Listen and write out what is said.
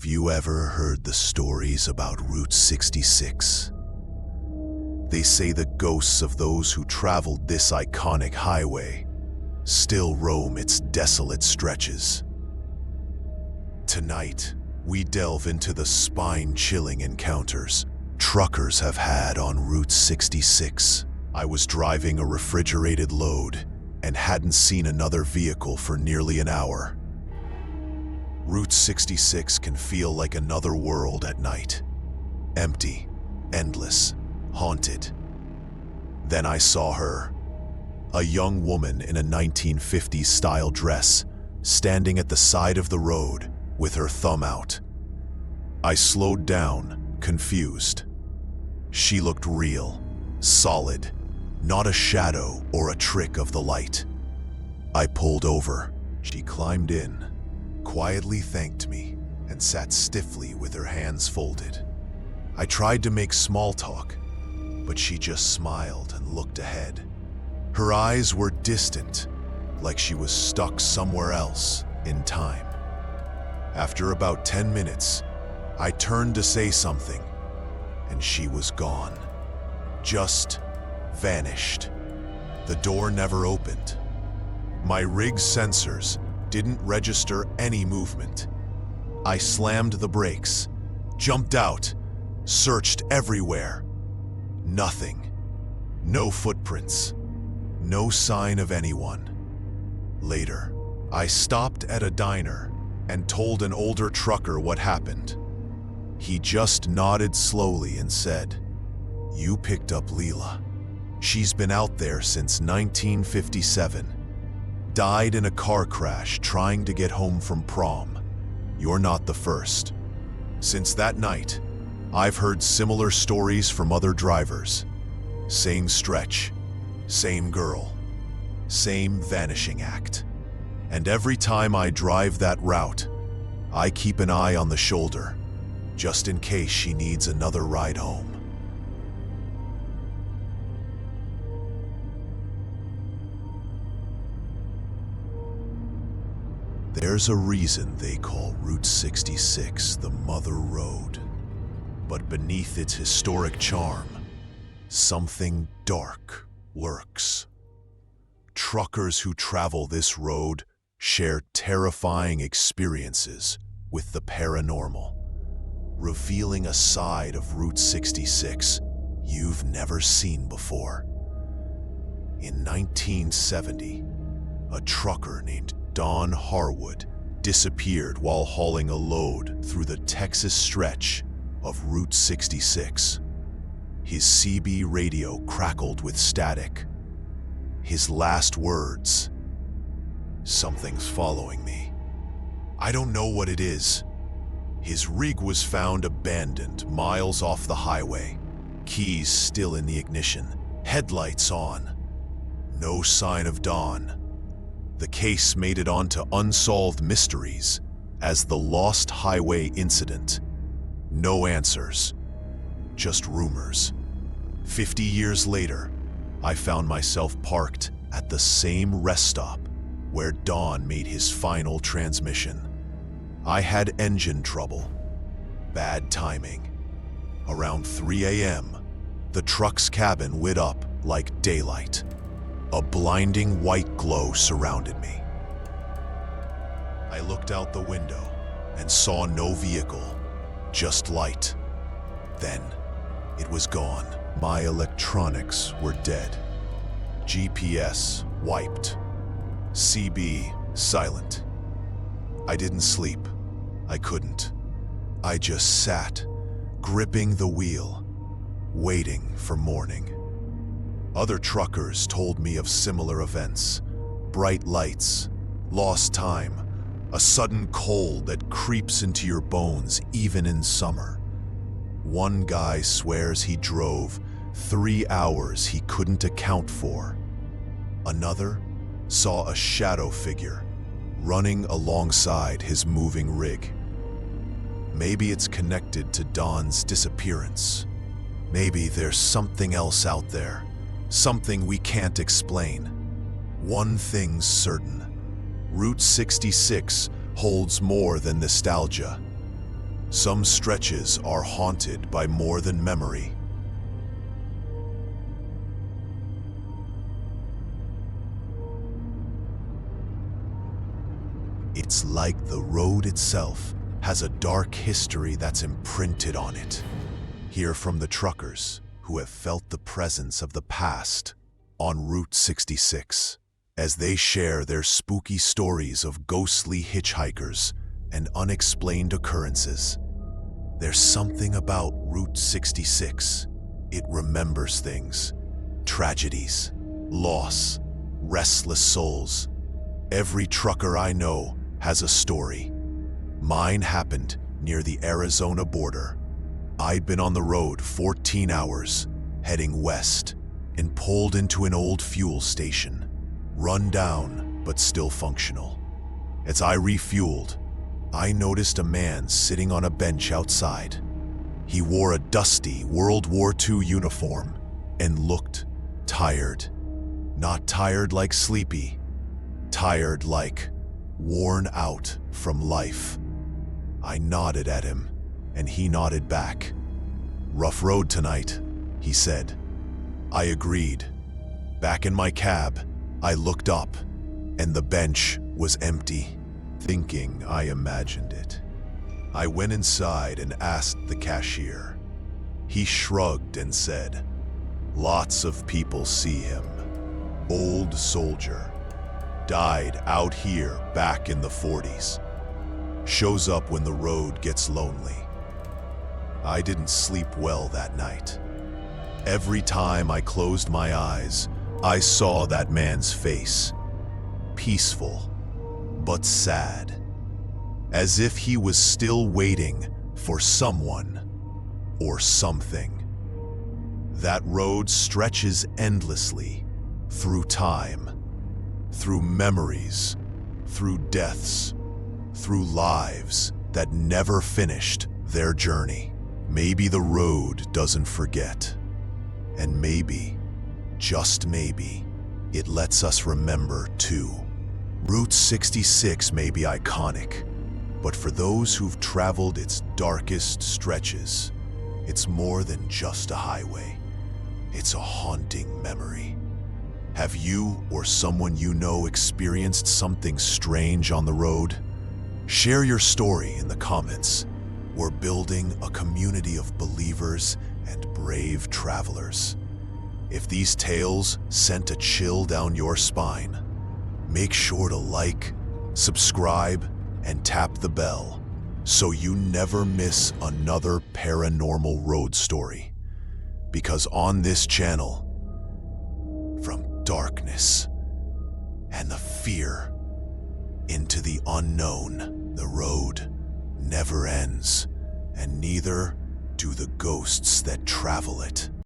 Have you ever heard the stories about Route 66? They say the ghosts of those who traveled this iconic highway still roam its desolate stretches. Tonight, we delve into the spine-chilling encounters truckers have had on Route 66. I was driving a refrigerated load and hadn't seen another vehicle for nearly an hour. Route 66 can feel like another world at night. Empty, endless, haunted. Then I saw her. A young woman in a 1950s style dress, standing at the side of the road with her thumb out. I slowed down, confused. She looked real, solid, not a shadow or a trick of the light. I pulled over. She climbed in, quietly thanked me, and sat stiffly with her hands folded. I tried to make small talk, but she just smiled and looked ahead. Her eyes were distant, like she was stuck somewhere else in time. After about 10 minutes, I turned to say something, and she was gone. Just vanished. The door never opened. My rig's sensors didn't register any movement. I slammed the brakes, jumped out, searched everywhere. Nothing. No footprints. No sign of anyone. Later, I stopped at a diner and told an older trucker what happened. He just nodded slowly and said, "You picked up Leela. She's been out there since 1957. Died in a car crash trying to get home from prom. You're not the first." Since that night, I've heard similar stories from other drivers. Same stretch, same girl, same vanishing act. And every time I drive that route, I keep an eye on the shoulder, just in case she needs another ride home. There's a reason they call Route 66 the Mother Road. But beneath its historic charm, something dark lurks. Truckers who travel this road share terrifying experiences with the paranormal, revealing a side of Route 66 you've never seen before. In 1970, a trucker named Don Harwood disappeared while hauling a load through the Texas stretch of Route 66. His CB radio crackled with static. His last words, "Something's following me. I don't know what it is." His rig was found abandoned miles off the highway, keys still in the ignition, headlights on. No sign of Don. The case made it onto Unsolved Mysteries as the Lost Highway Incident. No answers, just rumors. 50 years later, I found myself parked at the same rest stop where Don made his final transmission. I had engine trouble, bad timing. Around 3 a.m., the truck's cabin lit up like daylight. A blinding white glow surrounded me. I looked out the window and saw no vehicle, just light. Then, it was gone. My electronics were dead. GPS wiped. CB silent. I didn't sleep. I couldn't. I just sat, gripping the wheel, waiting for morning. Other truckers told me of similar events. Bright lights, lost time, a sudden cold that creeps into your bones even in summer. One guy swears he drove 3 hours he couldn't account for. Another saw a shadow figure running alongside his moving rig. Maybe it's connected to Don's disappearance. Maybe there's something else out there, something we can't explain. One thing's certain: Route 66 holds more than nostalgia. Some stretches are haunted by more than memory. It's like the road itself has a dark history that's imprinted on it. Hear from the truckers who have felt the presence of the past on Route 66 as they share their spooky stories of ghostly hitchhikers and unexplained occurrences. There's something about Route 66. It remembers things, tragedies, loss, restless souls. Every trucker I know has a story. Mine happened near the Arizona border. I'd been on the road 14 hours, heading west, and pulled into an old fuel station, run down but still functional. As I refueled, I noticed a man sitting on a bench outside. He wore a dusty World War II uniform and looked tired. Not tired like sleepy, tired like worn out from life. I nodded at him, and he nodded back. "Rough road tonight," he said. I agreed. Back in my cab, I looked up, and the bench was empty, thinking I imagined it. I went inside and asked the cashier. He shrugged and said, "Lots of people see him. Old soldier. Died out here back in the 40s. Shows up when the road gets lonely." I didn't sleep well that night. Every time I closed my eyes, I saw that man's face. Peaceful, but sad. As if he was still waiting for someone or something. That road stretches endlessly, through time, through memories, through deaths, through lives that never finished their journey. Maybe the road doesn't forget. And maybe, just maybe, it lets us remember too. Route 66 may be iconic, but for those who've traveled its darkest stretches, it's more than just a highway. It's a haunting memory. Have you or someone you know experienced something strange on the road? Share your story in the comments. We're building a community of believers and brave travelers. If these tales sent a chill down your spine, make sure to like, subscribe, and tap the bell so you never miss another paranormal road story. Because on this channel, from darkness and the fear into the unknown, the road never ends, and neither do the ghosts that travel it.